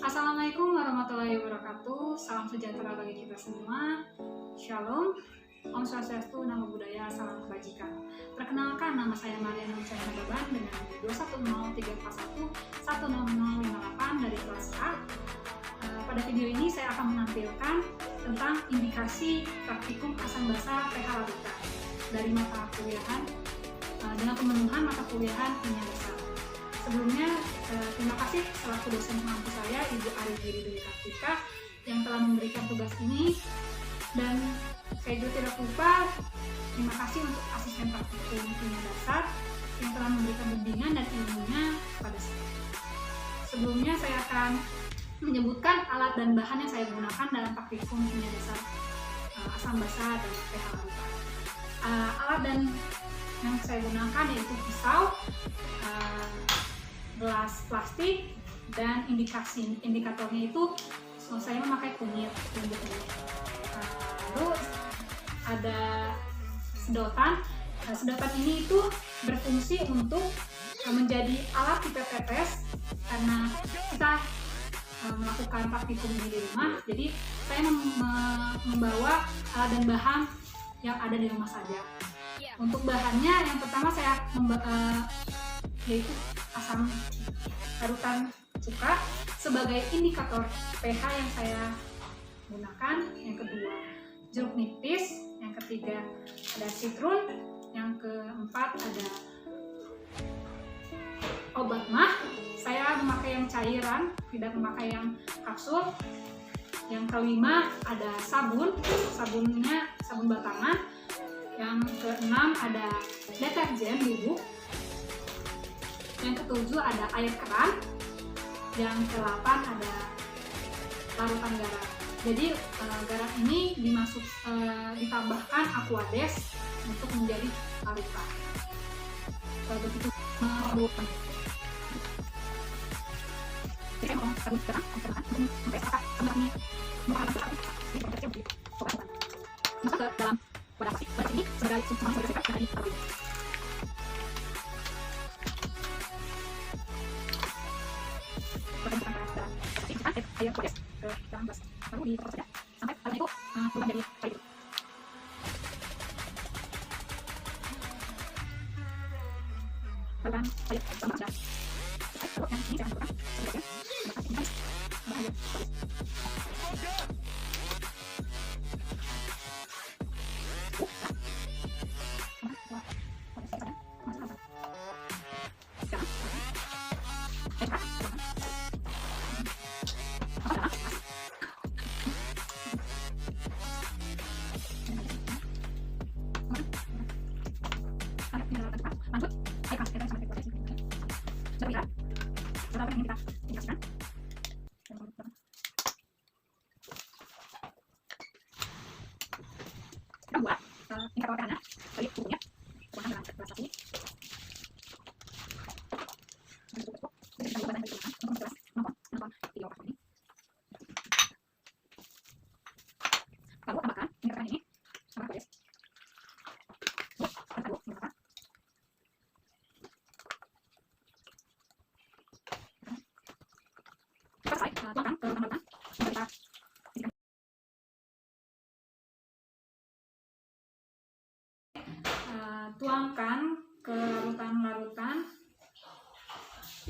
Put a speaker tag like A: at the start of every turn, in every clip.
A: Assalamualaikum warahmatullahi wabarakatuh. Salam sejahtera bagi kita semua. Shalom. Om Swastiastu, Namo Buddhaya, salam kebajikan. Perkenalkan, nama saya Maria Nucaya Baban dengan 21034110058 dari kelas A. Pada video ini saya akan menampilkan tentang indikasi praktikum asam basa pH larutan dari mata kuliahan dengan pemenuhan mata kuliahan kimia dasar. Sebelumnya, terima kasih selaku dosen pengampu saya, Ibu Arigiri Dewi Kartika, yang telah memberikan tugas ini. Dan saya juga tidak lupa terima kasih untuk asisten praktikum kimia dasar yang telah memberikan bimbingan dan ilmunya kepada saya. Sebelumnya saya akan menyebutkan alat dan bahan yang saya gunakan dalam praktikum kimia dasar asam basa dan pH larutan. Alat dan yang saya gunakan yaitu pisau, gelas plastik, dan indikatornya itu saya memakai kunyit. Lalu ada sedotan. Sedotan ini itu berfungsi untuk menjadi alat pipet karena kita melakukan praktikum ini di rumah. Jadi saya membawa alat dan bahan yang ada di rumah saja. Untuk bahannya yang pertama saya yaitu asam larutan cuka sebagai indikator pH yang saya gunakan. Yang kedua, jeruk nipis. Yang ketiga, ada sitrun. Yang keempat, ada obat mah. Saya memakai yang cairan, tidak memakai yang kapsul. Yang kelima, ada sabun. Sabunnya sabun batangan. Yang keenam, ada deterjen bubuk. Yang ketujuh, ada air keran. Yang kedelapan, ada larutan garam. Jadi garam ini ditambahkan aquades untuk menjadi larutan. Begitu masuk ke dalam wadah plastik. Wadah ini sebagai dari air aquades ke dalam gelas, lalu dipotong saja sampai airnya itu keluar dari air. Lakukan air tambah saja. Lalu yang ini saya lakukan sebagai bahaya. Lanjut, air keras kita sampai kualitas ini. Jadi setelah ini kita tinggalkan. Kita buat indikator pH-nya dari tubuhnya. Buatkan dengan gelas plastik. Jadi kita buatkan dari tubuhnya untuk gelas nonton video ini. Lalu tambahkan indikator ini sama aquades. Tuangkan ke larutan-larutan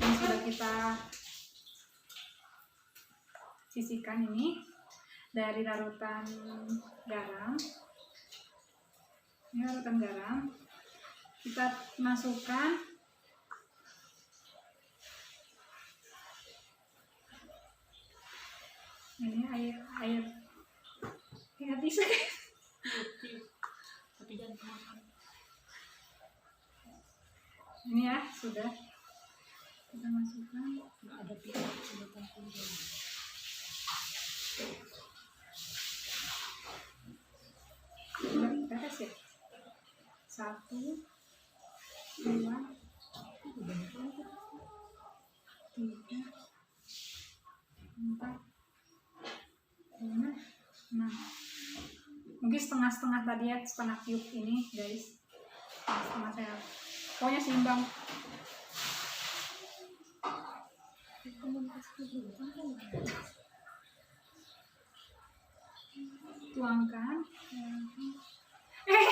A: yang sudah kita sisihkan ini dari larutan garam. Ini larutan garam, kita masukkan ini air tinggal tisu. Ini ya sudah kita masukkan. Ada kita tes ya. 1, 2, 3, 4, 5, 6. Mungkin setengah-setengah tadi ya, setengah cube ini guys. Setengah saya. Pokoknya seimbang. dituangkan.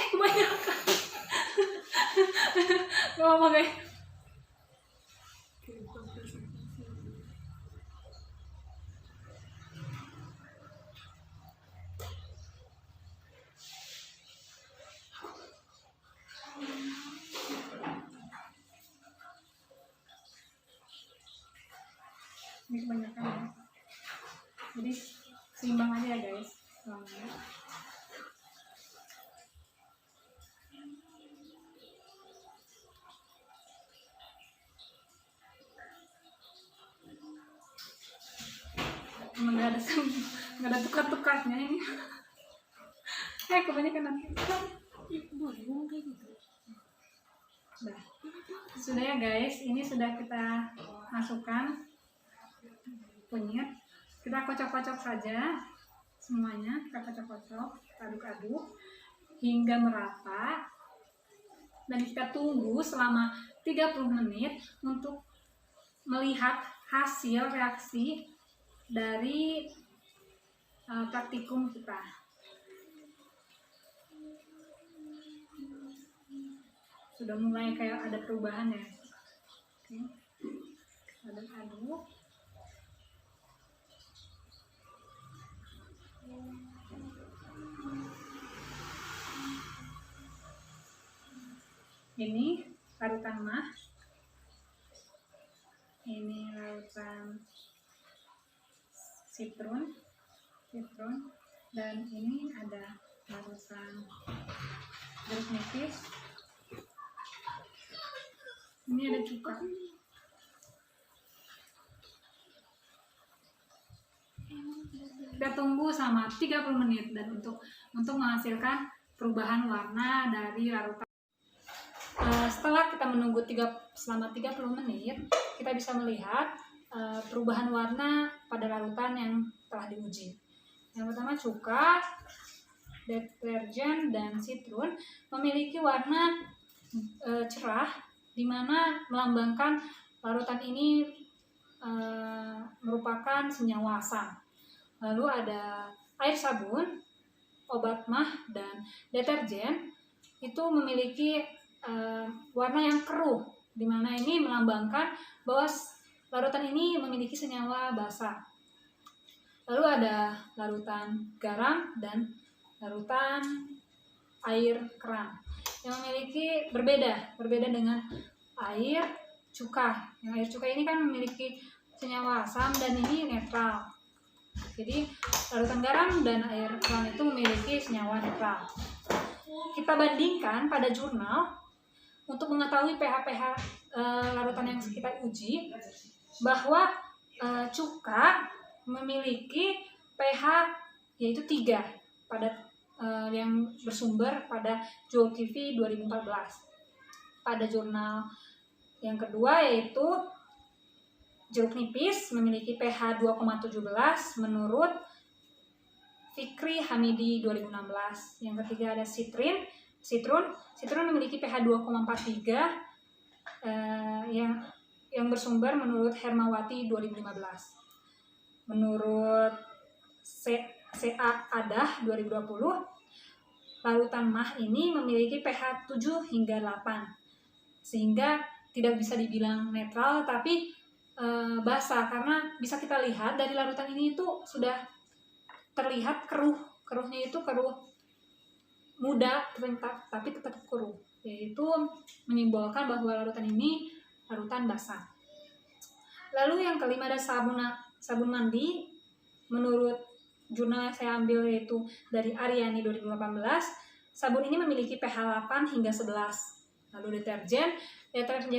A: Kebanyakan. Gak apa-apa guys. Ini kebanyakan ya. Jadi seimbang aja ya guys. Emang nggak ada tukar-tukarnya ini. Kebanyakan nanti. Sudah ya guys, ini sudah kita masukkan kunyit. Kita kocok-kocok saja semuanya, kita kocok-kocok, aduk-aduk hingga merata, dan kita tunggu selama 30 menit untuk melihat hasil reaksi dari praktikum kita. Sudah mulai kayak ada perubahan ya. Oke. Aduk-aduk. Ini larutan mah, ini larutan sitrun, dan ini ada larutan jeruk nipis. Ini ada cuka. Kita tunggu selama 30 menit dan untuk menghasilkan perubahan warna dari larutan. Setelah kita menunggu selama 30 menit, kita bisa melihat perubahan warna pada larutan yang telah diuji. Yang pertama cuka, deterjen, dan sitrun memiliki warna cerah, di mana melambangkan larutan ini merupakan senyawa asam. Lalu ada air sabun, obat mah, dan deterjen itu memiliki warna yang keruh, di mana ini melambangkan bahwa larutan ini memiliki senyawa basa. Lalu ada larutan garam dan larutan air keran yang memiliki berbeda dengan air cuka. Yang air cuka ini kan memiliki senyawa asam dan ini netral. Jadi larutan garam dan air keran itu memiliki senyawa netral. Kita bandingkan pada jurnal untuk mengetahui pH larutan yang kita uji, bahwa cuka memiliki pH yaitu 3 pada yang bersumber pada Zulkifli 2014. Pada jurnal yang kedua yaitu jeruk nipis memiliki pH 2,17 menurut Fikri Hamidi 2016. Yang ketiga ada sitrun memiliki pH 2,43 yang bersumber menurut Hermawati 2015. Menurut CA Adah 2020, larutan mah ini memiliki pH 7 hingga 8, sehingga tidak bisa dibilang netral tapi basah, karena bisa kita lihat dari larutan ini itu sudah terlihat keruhnya itu keruh muda tapi tetap keruh, yaitu menyimbolkan bahwa larutan ini larutan basah. Lalu yang kelima ada sabun mandi. Menurut jurnal yang saya ambil yaitu dari Aryani 2018, sabun ini memiliki pH 8 hingga 11. Lalu deterjen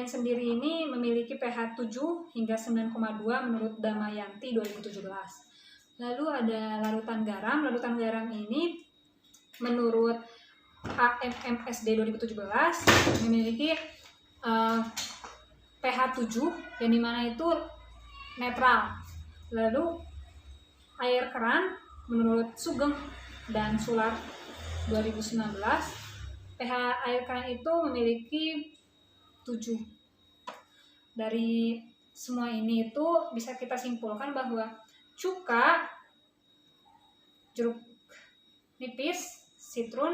A: sendiri ini memiliki pH 7 hingga 9,2 menurut Damayanti 2017. Lalu ada larutan garam ini menurut AMMSD 2017 memiliki pH 7 yang dimana itu netral. Lalu air keran menurut Sugeng dan Sular 2019, pH air keran itu memiliki 7. Dari semua ini itu bisa kita simpulkan bahwa cuka, jeruk nipis, sitrun,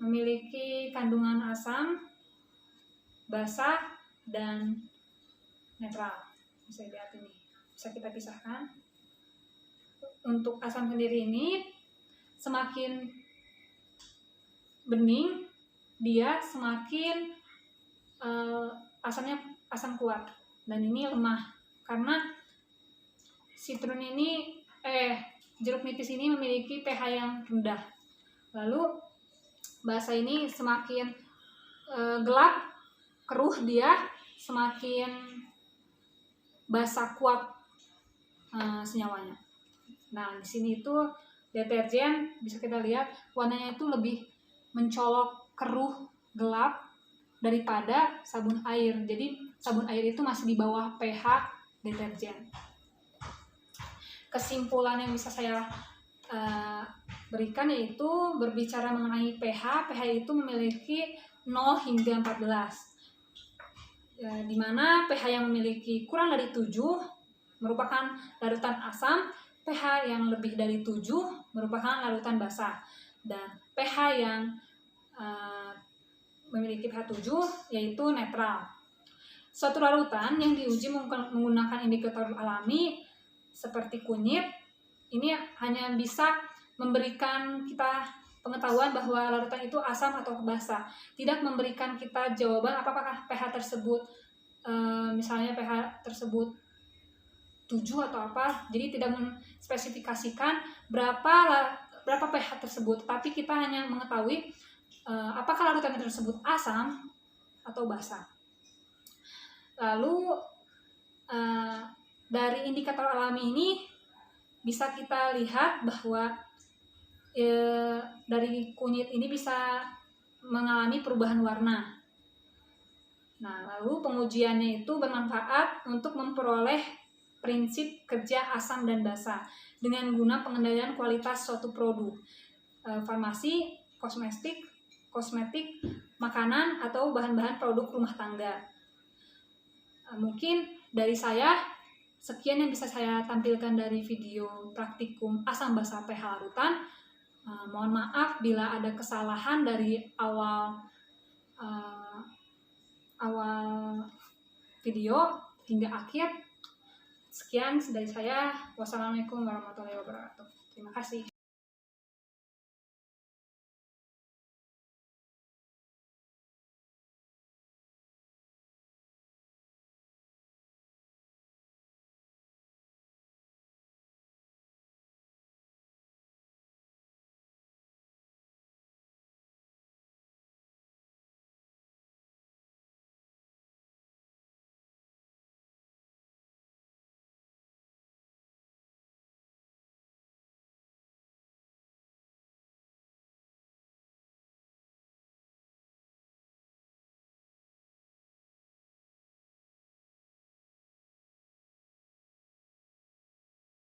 A: memiliki kandungan asam, basa, dan netral. Bisa dilihat ini, bisa kita pisahkan. Untuk asam sendiri ini semakin bening, dia semakin asamnya asam kuat, dan ini lemah karena sitrun ini jeruk nipis ini memiliki pH yang rendah. Lalu basa ini semakin gelap, keruh, dia semakin basa kuat senyawanya. Nah, di sini itu deterjen bisa kita lihat warnanya itu lebih mencolok, keruh, gelap daripada sabun air. Jadi sabun air itu masih di bawah pH deterjen. Kesimpulan yang bisa saya berikan yaitu berbicara mengenai pH itu memiliki 0 hingga 14. Di mana pH yang memiliki kurang dari 7 merupakan larutan asam, pH yang lebih dari 7 merupakan larutan basa, dan pH yang memiliki pH 7 yaitu netral. Suatu larutan yang diuji menggunakan indikator alami seperti kunyit ini hanya bisa memberikan kita pengetahuan bahwa larutan itu asam atau basa, tidak memberikan kita jawaban apakah pH tersebut misalnya pH tersebut 7 atau apa. Jadi tidak menspesifikasikan berapa pH tersebut, tapi kita hanya mengetahui apakah larutan tersebut asam atau basa. Lalu dari indikator alami ini bisa kita lihat bahwa dari kunyit ini bisa mengalami perubahan warna. Nah, lalu pengujiannya itu bermanfaat untuk memperoleh prinsip kerja asam dan basa dengan guna pengendalian kualitas suatu produk farmasi, kosmetik, makanan, atau bahan-bahan produk rumah tangga. Mungkin dari saya sekian yang bisa saya tampilkan dari video praktikum asam basa pH larutan. Mohon maaf bila ada kesalahan dari awal video hingga akhir. Sekian dari saya. Wassalamualaikum warahmatullahi wabarakatuh. Terima kasih.